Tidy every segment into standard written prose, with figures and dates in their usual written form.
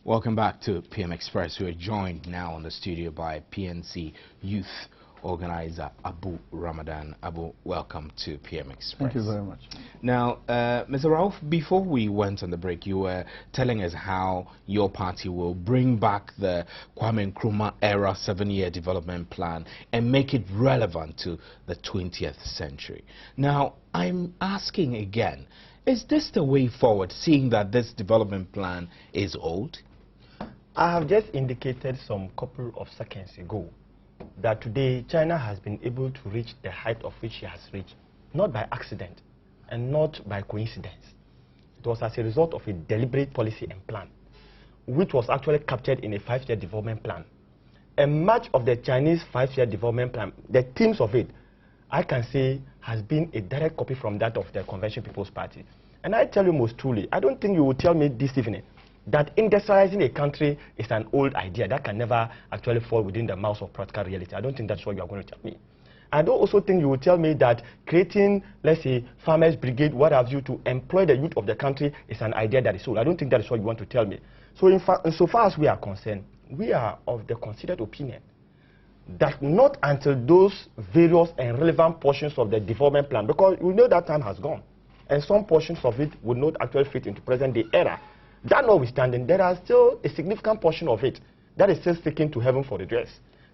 Welcome back to PM Express. We are joined now in the studio by PNC Youth Organizer Abu Ramadan. Abu, welcome to PM Express. Thank you very much. Now, Mr. Rauf, before we went on the break, you were telling us how your party will bring back the Kwame Nkrumah era 7-year development plan and make it relevant to the 20th century. Now, I'm asking again, is this the way forward, seeing that this development plan is old? I have just indicated some couple of seconds ago that today China has been able to reach the height of which she has reached, not by accident and not by coincidence. It was as a result of a deliberate policy and plan, which was actually captured in a 5-year development plan. And much of the Chinese 5-year development plan, the themes of it, I can say, has been a direct copy from that of the Convention People's Party. And I tell you most truly, I don't think you will tell me this evening that industrializing a country is an old idea that can never actually fall within the mouth of practical reality. I don't think that's what you are going to tell me. I don't also think you will tell me that creating, let's say, farmers brigade, what have you, to employ the youth of the country is an idea that is old. I don't think that is what you want to tell me. So so far as we are concerned, we are of the considered opinion that not until those various and relevant portions of the development plan, because we know that time has gone, and some portions of it would not actually fit into present-day era. That notwithstanding, there are still a significant portion of it that is still sticking to heaven for redress.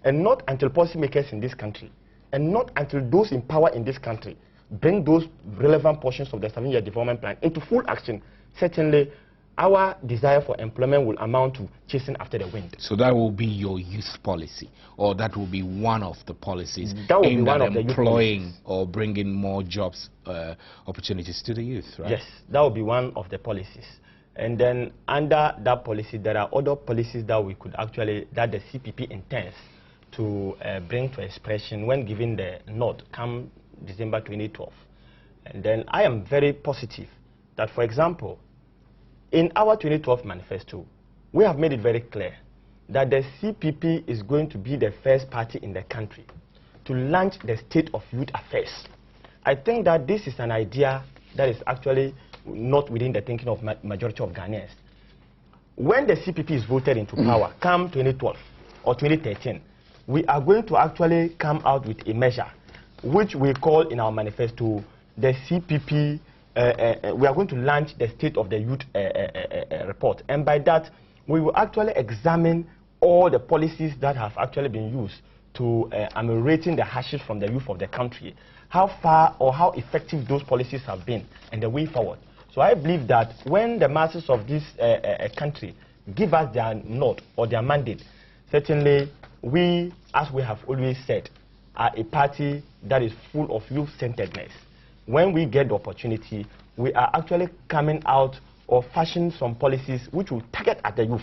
And not until policymakers in this country, and not until those in power in this country, bring those relevant portions of the 7-year development plan into full action, certainly our desire for employment will amount to chasing after the wind. So that will be your youth policy, or that will be one of the policies aimed at employing or bringing more jobs, opportunities to the youth, right? Yes, that will be one of the policies. And then under that policy, there are other policies that we could actually, that the CPP intends to bring to expression when given the nod come December 2012. And then I am very positive that, for example, in our 2012 manifesto, we have made it very clear that the CPP is going to be the first party in the country to launch the State of Youth Affairs. I think that this is an idea that is actually not within the thinking of majority of Ghanaians. When the CPP is voted into power, come 2012 or 2013, we are going to actually come out with a measure which we call in our manifesto the CPP. We are going to launch the State of the Youth report, and by that we will actually examine all the policies that have actually been used to ameliorating the hardships from the youth of the country, how far or how effective those policies have been, and the way forward. So I believe that when the masses of this country give us their nod or their mandate, certainly we, as we have always said, are a party that is full of youth-centeredness. When we get the opportunity, we are actually coming out or fashioning some policies which will target at the youth.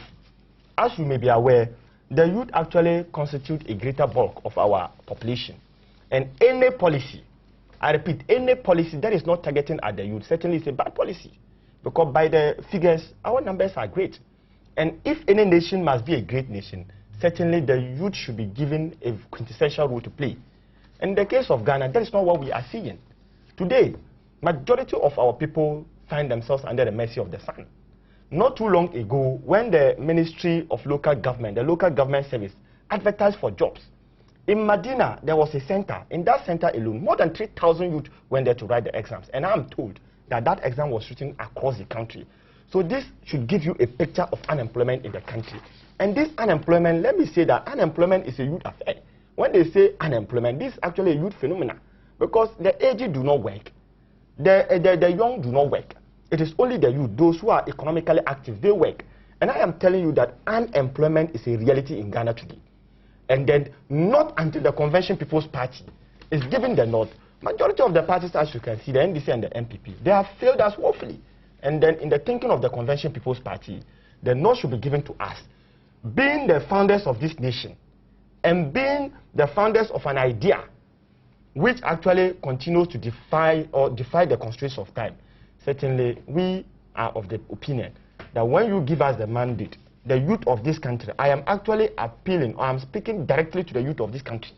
As you may be aware, the youth actually constitute a greater bulk of our population. And any policy, I repeat, any policy that is not targeting at the youth certainly is a bad policy. Because by the figures, our numbers are great. And if any nation must be a great nation, certainly the youth should be given a quintessential role to play. In the case of Ghana, that is not what we are seeing. Today, majority of our people find themselves under the mercy of the sun. Not too long ago, when the Ministry of Local Government, the Local Government Service, advertised for jobs, in Medina, there was a center. In that center alone, more than 3,000 youth went there to write the exams. And I'm told that that exam was written across the country. So this should give you a picture of unemployment in the country. And this unemployment, let me say that unemployment is a youth affair. When they say unemployment, this is actually a youth phenomenon. Because the aged do not work. The young do not work. It is only the youth, those who are economically active, they work. And I am telling you that unemployment is a reality in Ghana today. And then not until the Convention People's Party is giving the nod, majority of the parties, as you can see, the NDC and the MPP, they have failed us woefully. And then in the thinking of the Convention People's Party, the nod should be given to us. Being the founders of this nation and being the founders of an idea which actually continues to defy the constraints of time, certainly we are of the opinion that when you give us the mandate, the youth of this country, I am actually appealing, or I'm speaking directly to the youth of this country,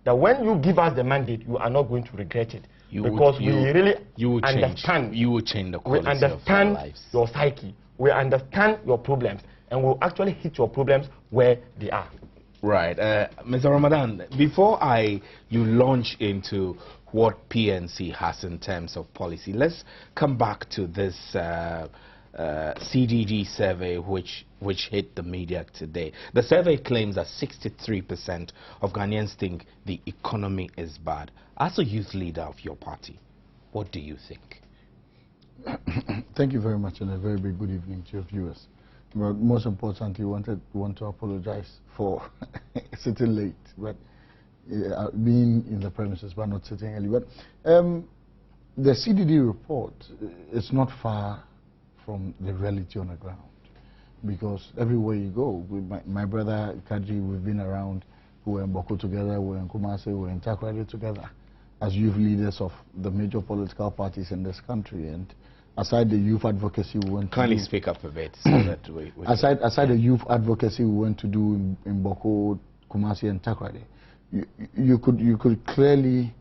that when you give us the mandate, you are not going to regret it. Because we really understand. You will change the quality of our lives. We understand your psyche. We understand your problems. and will actually hit your problems where they are. Right. Mr. Ramadan, before you launch into what PNC has in terms of policy, let's come back to this CDD survey which hit the media today. The survey claims that 63% of Ghanaians think the economy is bad. As a youth leader of your party, what do you think? Thank you very much, and a very big good evening to your viewers. But most importantly, want to apologize for sitting late, but being in the premises, but not sitting early. But the CDD report is not far from the reality on the ground, because everywhere you go, with my brother Kaji, we've been around. We were in Boko together, we were in Kumasi, we were in Takoradi together, as youth leaders of the major political parties in this country. And aside the youth advocacy we went Kindly to do, speak up a bit so that we aside the youth advocacy we went to do in Boko, Kumasi and Takoradi, you could clearly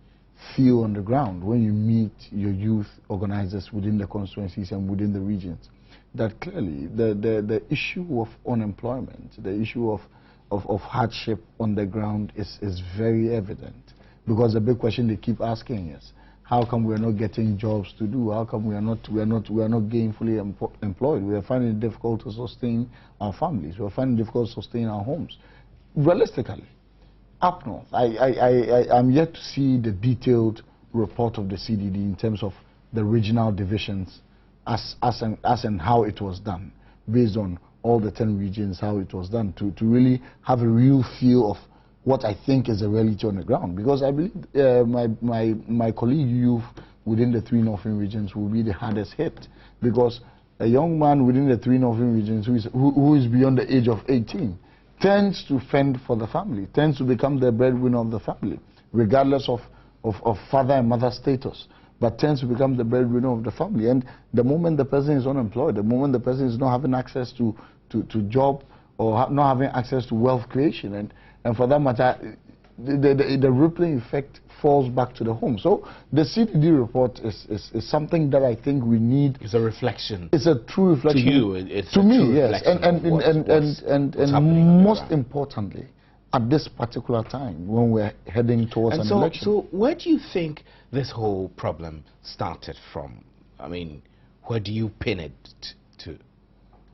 feel on the ground when you meet your youth organizers within the constituencies and within the regions that clearly the issue of unemployment, the issue of hardship on the ground is very evident. Because the big question they keep asking is, how come we are not getting jobs to do? How come we are not gainfully employed? We are finding it difficult to sustain our families. We are finding it difficult to sustain our homes. Realistically, up north, I'm yet to see the detailed report of the CDD in terms of the regional divisions as and how it was done, based on all the 10 regions, how it was done, to really have a real feel of what I think is the reality on the ground. Because I believe my colleague youth within the 3 northern regions will be the hardest hit, because a young man within the 3 northern regions who is beyond the age of 18 tends to fend for the family, tends to become the breadwinner of the family, regardless of father and mother status, but tends to become the breadwinner of the family. And the moment the person is unemployed, the moment the person is not having access to job or not having access to wealth creation, and for that matter, the rippling effect falls back to the home. So the CDD report is something that I think we need. It's a reflection. It's a true reflection. To you, it's to a me, true yes. And most most importantly, at this particular time when we're heading towards an election. So where do you think this whole problem started from? I mean, where do you pin it to?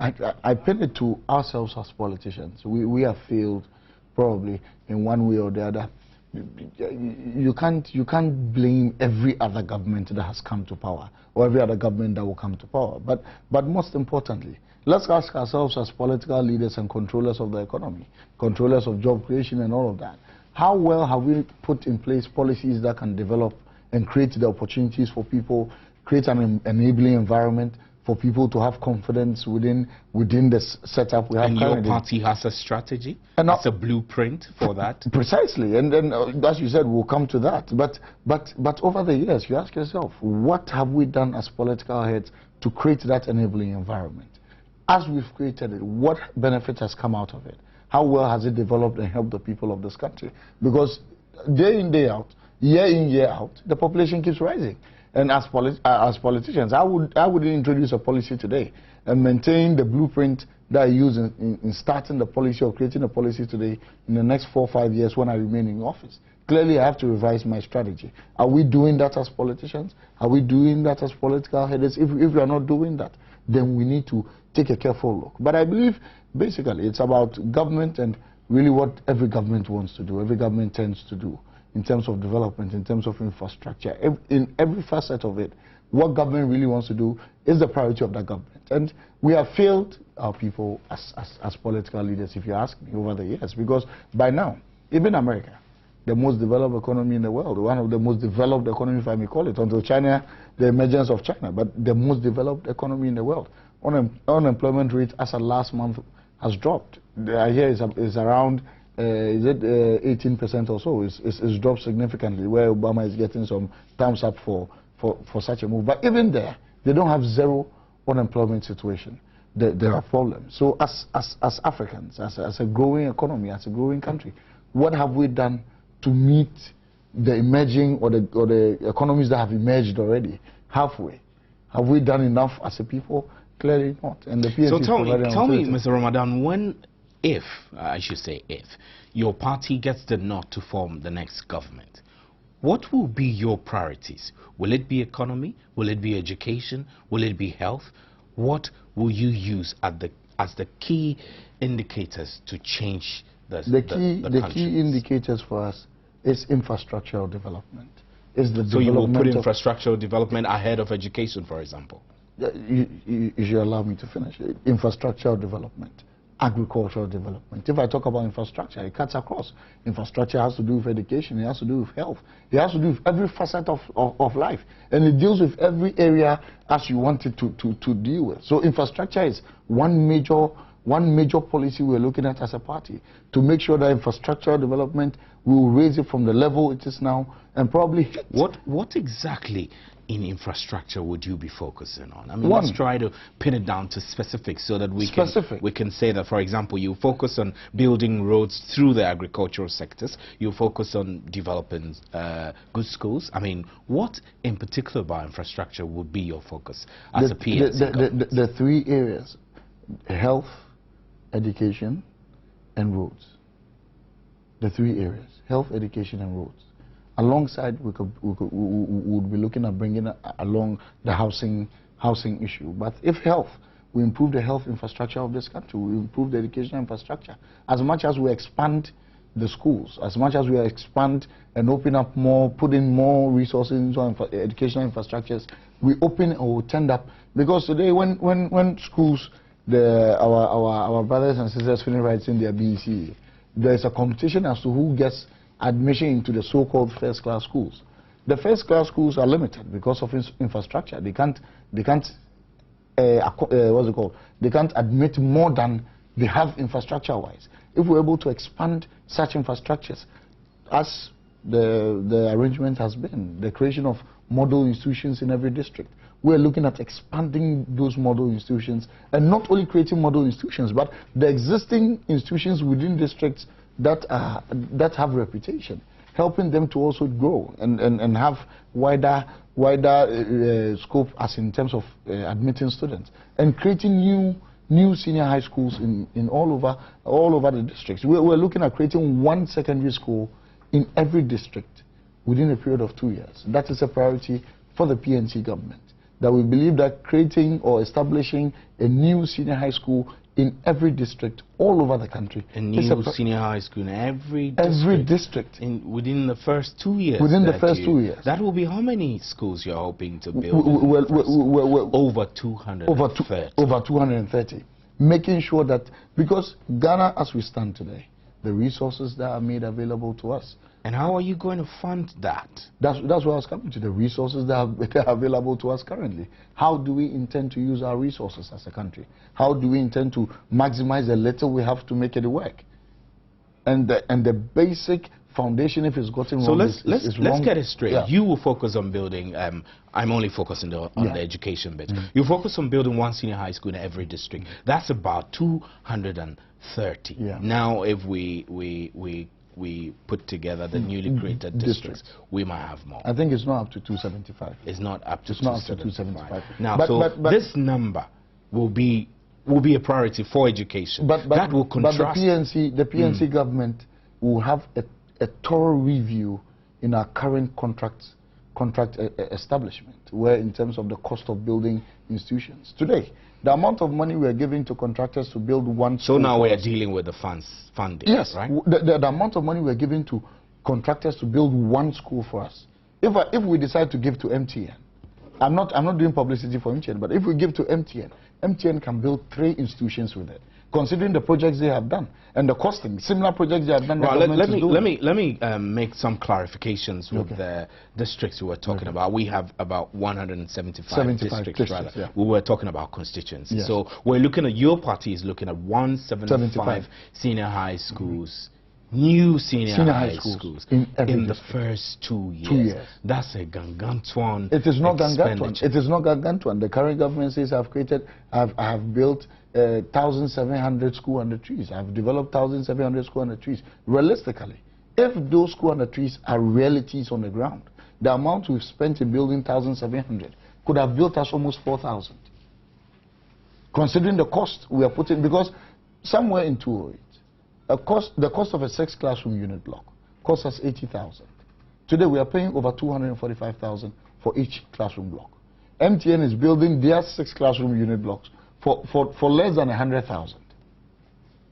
I pin it to ourselves as politicians. We have failed probably in one way or the other. You can't blame every other government that has come to power or every other government that will come to power. But most importantly, let's ask ourselves as political leaders and controllers of the economy, controllers of job creation and all of that, how well have we put in place policies that can develop and create the opportunities for people, create an enabling environment for people to have confidence within the setup we have and currently. your party has a strategy? And it's a blueprint for that? Precisely, and then as you said, we'll come to that. But over the years, you ask yourself, what have we done as political heads to create that enabling environment? As we've created it, what benefit has come out of it? How well has it developed and helped the people of this country? Because day in, day out, year in, year out, the population keeps rising. And as politicians, I would introduce a policy today and maintain the blueprint that I use in starting the policy or creating a policy today in the next 4 or 5 years when I remain in office. Clearly, I have to revise my strategy. Are we doing that as politicians? Are we doing that as political heads? If we are not doing that, then we need to take a careful look. But I believe, basically, it's about government and really what every government wants to do, every government tends to do, in terms of development, in terms of infrastructure, in every facet of it. What government really wants to do is the priority of that government. And we have failed our people as political leaders, if you ask me, over the years. Because by now, even America, the most developed economy in the world, one of the most developed economy, if I may call it, until China, the emergence of China, but the most developed economy in the world. Unemployment rate as of last month has dropped. I hear is around is it 18% or so? It's dropped significantly, where Obama is getting some thumbs up for such a move. But even there, they don't have zero unemployment situation. There are problems. So as Africans, as a growing economy, as a growing country, what have we done to meet the emerging or the economies that have emerged already halfway? Have we done enough as a people? Clearly not. And the PNC So is tell me, providing Mr. Ramadan, when, if, I should say if, your party gets the nod to form the next government, what will be your priorities? Will it be economy? Will it be education? Will it be health? What will you use as the key indicators to change the key indicators for us is infrastructural development. So you will put infrastructural development ahead of education, for example? You should allow me to finish. Infrastructural development, agricultural development. If I talk about infrastructure, it cuts across. Infrastructure has to do with education, it has to do with health, it has to do with every facet of life, and it deals with every area as you want it to deal with. So infrastructure is one major policy we're looking at as a party, to make sure that infrastructural development will raise it from the level it is now and probably hit. What exactly in infrastructure would you be focusing on? I mean, let's try to pin it down to specifics so that we can say that, for example, you focus on building roads through the agricultural sectors, you focus on developing good schools. I mean, what in particular about infrastructure would be your focus as a PNC? The three areas: health, education, and roads. The three areas: health, education, and roads. Alongside, we would be looking at bringing along the housing issue. But if health, we improve the health infrastructure of this country, we improve the education infrastructure. As much as we expand the schools, as much as we expand and open up more, put in more resources into educational infrastructures, we open or tend up. Because today, when schools, our brothers and sisters finish writing their BEC, there's a competition as to who gets admission into the so-called first-class schools. The first-class schools are limited because of infrastructure. They can't what's it called? They can't admit more than they have infrastructure-wise. If we're able to expand such infrastructures, as the arrangement has been, the creation of model institutions in every district, we're looking at expanding those model institutions, and not only creating model institutions, but the existing institutions within districts that have reputation, helping them to also grow and have wider scope as in terms of admitting students, and creating new senior high schools in all over the districts. We're looking at creating one secondary school in every district within a period of 2 years. That is a priority for the PNC government. That we believe that creating or establishing a new senior high school in every district all over the country. A new senior high school in every district. Within the first 2 years. Within the first 2 years. That will be how many schools you're hoping to build? Over 230. Over 230. Making sure that, because Ghana, as we stand today, the resources that are made available to us. And how are you going to fund that? That's what I was coming to, the resources that are available to us currently. How do we intend to use our resources as a country? How do we intend to maximize the little we have to make it work? And the basic foundation, if it's gotten wrong, let's get it straight. Yeah. You will focus on building, I'm only focusing on the education bit. You focus on building one senior high school in every district. That's about 230. Yeah. Now, if we put together the newly created districts, we might have more. I think it's not up to 275. It's not up to, it's 275. Not up to 275. Now, but this number will be a priority for education. That will contrast. But the PNC government will have a thorough review in our current contract establishment, where in terms of the cost of building institutions. Today, the amount of money we are giving to contractors to build one school. So now we are dealing with the funding, yes, right? The amount of money we are giving to contractors to build one school for us. If we decide to give to MTN, I'm not doing publicity for MTN, but if we give to MTN can build 3 institutions with it, considering the projects they have done and the costing, similar projects they have done. Well, let me make some clarifications with the districts we were talking about. We have about 175 districts rather. Yeah. We were talking about constituencies. Yes. So we're looking at, your party is looking at 175 senior high schools. New senior high schools in the first 2 years. 2 years. That's a gargantuan. It is not gargantuan. It is not gargantuan. The current government says I have built 1,700 school under trees. I've developed 1,700 school under trees. Realistically, if those school under trees are realities on the ground, the amount we've spent in building 1,700 could have built us almost 4,000. Considering the cost we are putting, because somewhere in 208, the cost of a 6-classroom unit block costs us 80,000. Today we are paying over 245,000 for each classroom block. MTN is building their 6-classroom unit blocks for less than 100,000.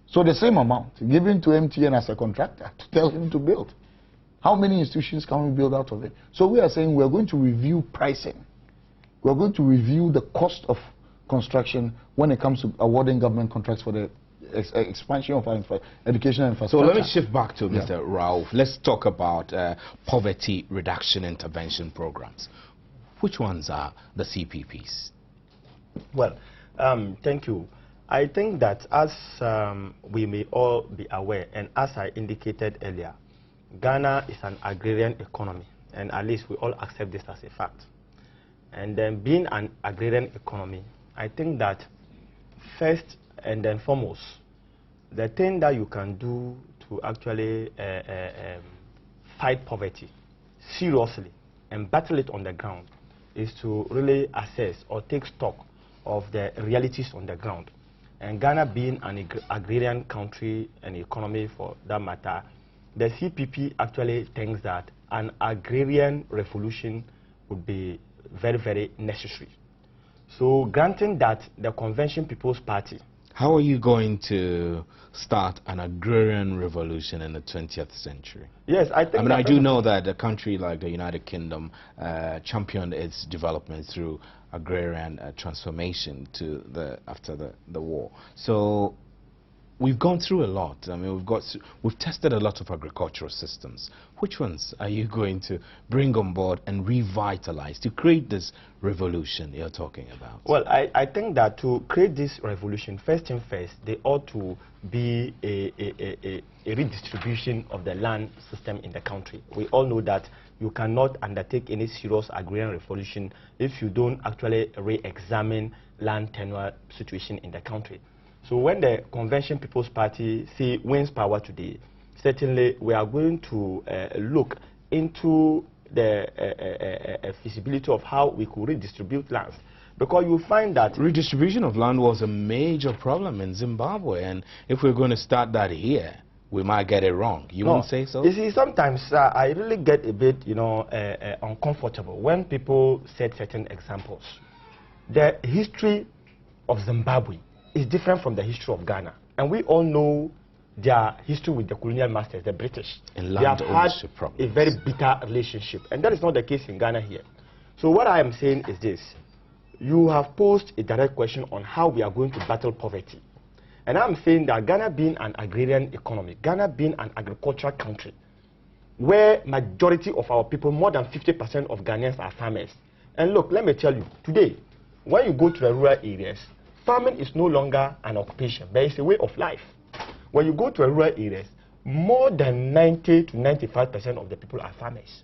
So the same amount given to MTN as a contractor to tell him to build. How many institutions can we build out of it? So we are saying we are going to review pricing. We are going to review the cost of construction when it comes to awarding government contracts for the expansion of our education and infrastructure. So let me shift back to Mr. Rauf. Let's talk about poverty reduction intervention programs. Which ones are the CPPs? Well, thank you. I think that as we may all be aware, and as I indicated earlier, Ghana is an agrarian economy, and at least we all accept this as a fact. And then being an agrarian economy, I think that first and then foremost, the thing that you can do to actually fight poverty seriously and battle it on the ground is to really assess or take stock of the realities on the ground. And Ghana being an agrarian country and economy for that matter, the CPP actually thinks that an agrarian revolution would be very, very necessary. So granting that the Convention People's Party... How are you going to start an agrarian revolution in the 20th century? Yes, I think... I do know that a country like the United Kingdom championed its development through agrarian transformation after the war. So we've gone through a lot. I mean, we've tested a lot of agricultural systems. Which ones are you going to bring on board and revitalize to create this revolution you're talking about? Well, I think that to create this revolution, first thing first, there ought to be a redistribution of the land system in the country. We all know that you cannot undertake any serious agrarian revolution if you don't actually re-examine land tenure situation in the country. So when the Convention People's Party wins power today, certainly we are going to look into the feasibility of how we could redistribute lands. Because you find that redistribution of land was a major problem in Zimbabwe, and if we're going to start that here, we might get it wrong. You won't say so? You see, sometimes I really get a bit, uncomfortable when people set certain examples. The history of Zimbabwe is different from the history of Ghana. And we all know their history with the colonial masters, the British. And they have had problems. a very bitter relationship. And that is not the case in Ghana here. So what I am saying is this. You have posed a direct question on how we are going to battle poverty. And I'm saying that Ghana being an agrarian economy, Ghana being an agricultural country, where majority of our people, more than 50% of Ghanaians are farmers. And look, let me tell you, today, when you go to the rural areas, farming is no longer an occupation, but it's a way of life. When you go to rural areas, more than 90 to 95% of the people are farmers.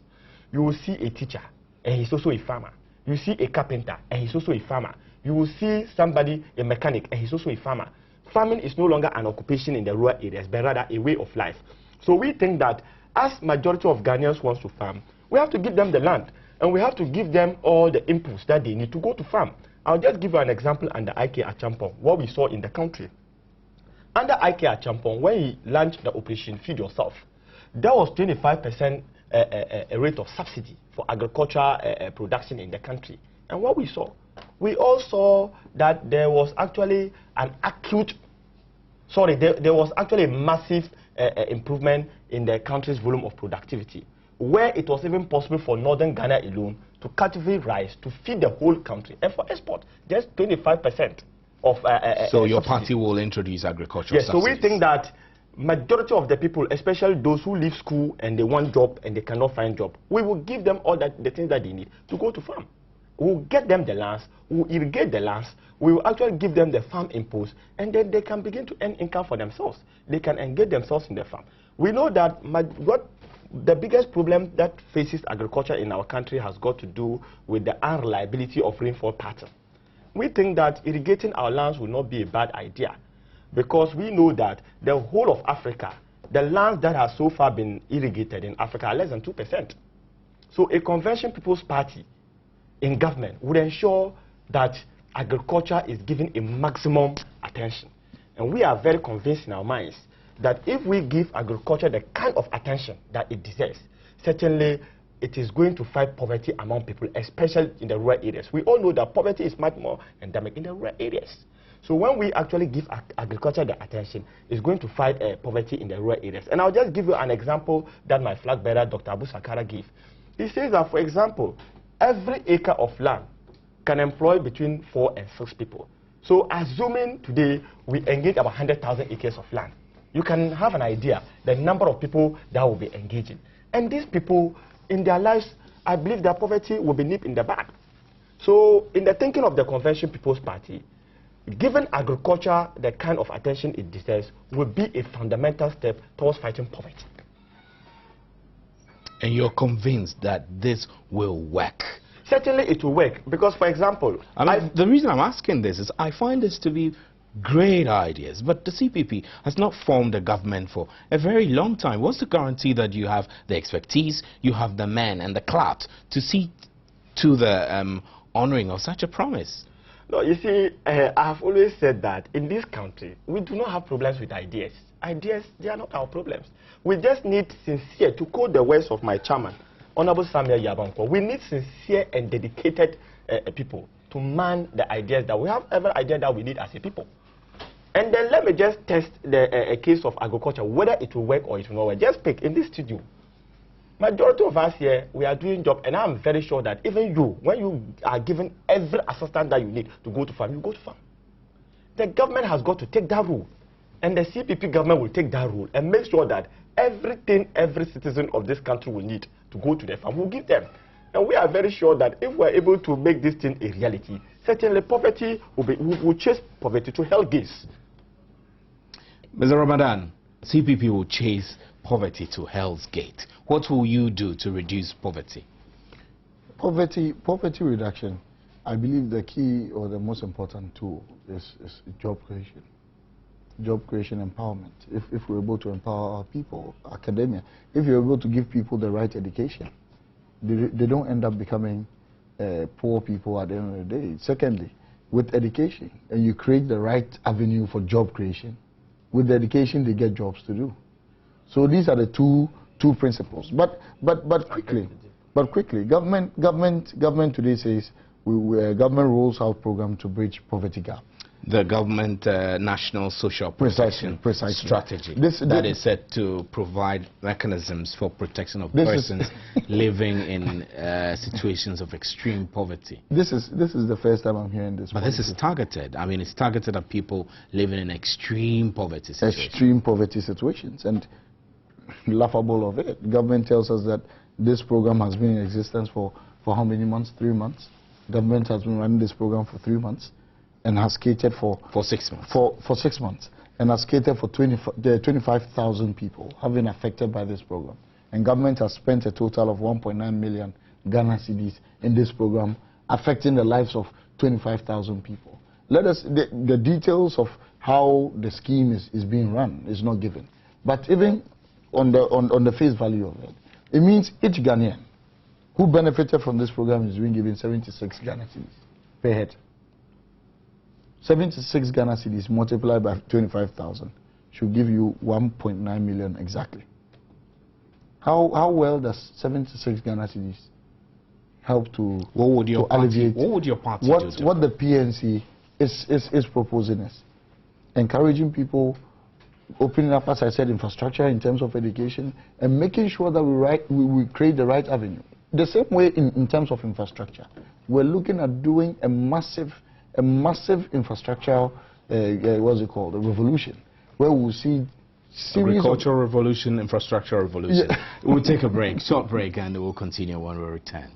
You will see a teacher, and he's also a farmer. You see a carpenter, and he's also a farmer. You will see somebody, a mechanic, and he's also a farmer. Farming is no longer an occupation in the rural areas, but rather a way of life. So we think that as majority of Ghanaians wants to farm, we have to give them the land, and we have to give them all the inputs that they need to go to farm. I'll just give you an example under IK Achampong, what we saw in the country. Under IK Achampong, when he launched the operation Feed Yourself, there was 25% a rate of subsidy for agricultural production in the country. And what we saw, we all saw that there was actually there was actually a massive improvement in the country's volume of productivity, where it was even possible for northern Ghana alone to cultivate rice to feed the whole country, and for export, just 25% of so your party will introduce agricultural subsidies. So we think that majority of the people, especially those who leave school and they want job and they cannot find job, we will give them all the things that they need to go to farm. We will get them the lands, we will irrigate the lands, we will actually give them the farm inputs, and then they can begin to earn income for themselves. They can engage themselves in the farm. We know that the biggest problem that faces agriculture in our country has got to do with the unreliability of rainfall pattern. We think that irrigating our lands will not be a bad idea, because we know that the whole of Africa, the lands that have so far been irrigated in Africa are less than 2%. So a Convention People's Party in government would ensure that agriculture is given a maximum attention. And we are very convinced in our minds that if we give agriculture the kind of attention that it deserves, certainly it is going to fight poverty among people, especially in the rural areas. We all know that poverty is much more endemic in the rural areas. So when we actually give agriculture the attention, it's going to fight poverty in the rural areas. And I'll just give you an example that my flag bearer, Dr. Abu Sakara, gave. He says that, for example, every acre of land can employ between 4 and 6 people. So assuming today we engage about 100,000 acres of land, you can have an idea the number of people that will be engaging. And these people, in their lives, I believe their poverty will be nipped in the bud. So in the thinking of the Convention People's Party, giving agriculture the kind of attention it deserves will be a fundamental step towards fighting poverty. And you're convinced that this will work? Certainly it will work, because, for example, the reason I'm asking this is I find this to be great ideas, but the CPP has not formed a government for a very long time. What's the guarantee that you have the expertise, you have the men and the clout to see to the honoring of such a promise? No, you see, I have always said that in this country, we do not have problems with ideas. Ideas, they are not our problems. We just need sincere, to quote the words of my chairman, Honorable Samuel Yabanko, we need sincere and dedicated people to man the ideas that we have, every idea that we need as a people. And then let me just test the case of agriculture, whether it will work or it will not work. Just pick in this studio. Majority of us here, we are doing job, and I'm very sure that even you, when you are given every assistance that you need to go to farm, you go to farm. The government has got to take that rule, and the CPP government will take that rule and make sure that everything every citizen of this country will need to go to the farm, we'll give them. And we are very sure that if we're able to make this thing a reality, certainly poverty will chase poverty to hell gates. Mr. Ramadan, CPP will chase poverty to hell's gate. What will you do to reduce poverty? Poverty reduction, I believe the key or the most important tool is job creation. Job creation empowerment. If we're able to empower our people, academia, if you're able to give people the right education, they don't end up becoming poor people at the end of the day. Secondly, with education, and you create the right avenue for job creation, with education they get jobs to do. So these are the two principles. But quickly, government today says government rolls out program to bridge poverty gap. The government national social protection strategy that is set to provide mechanisms for protection of persons living in situations of extreme poverty. This is the first time I'm hearing this. But this is targeted. I mean, it's targeted at people living in extreme poverty situations. Extreme poverty situations, and laughable of it. Government tells us that this program has been in existence for how many months? 3 months. Government has been running this program for 3 months. And has catered for 6 months. For 6 months, and has catered for 25,000 people have been affected by this program. And government has spent a total of 1.9 million Ghana cedis in this program, affecting the lives of 25,000 people. The details of how the scheme is being run is not given, but even on the face value of it, it means each Ghanaian who benefited from this program is being given 76 Ghana cedis per head. 76 Ghana cedis multiplied by 25,000 should give you 1.9 million exactly. How well does 76 Ghana cedis help to alleviate? What would your party do? What the PNC is proposing is encouraging people, opening up, as I said, infrastructure in terms of education, and making sure that we create the right avenue. The same way in terms of infrastructure, we're looking at doing a massive infrastructural, what's it called, a revolution, where we'll see agricultural revolution, infrastructure revolution. Yeah. We'll take a break, short break, and we'll continue when we return.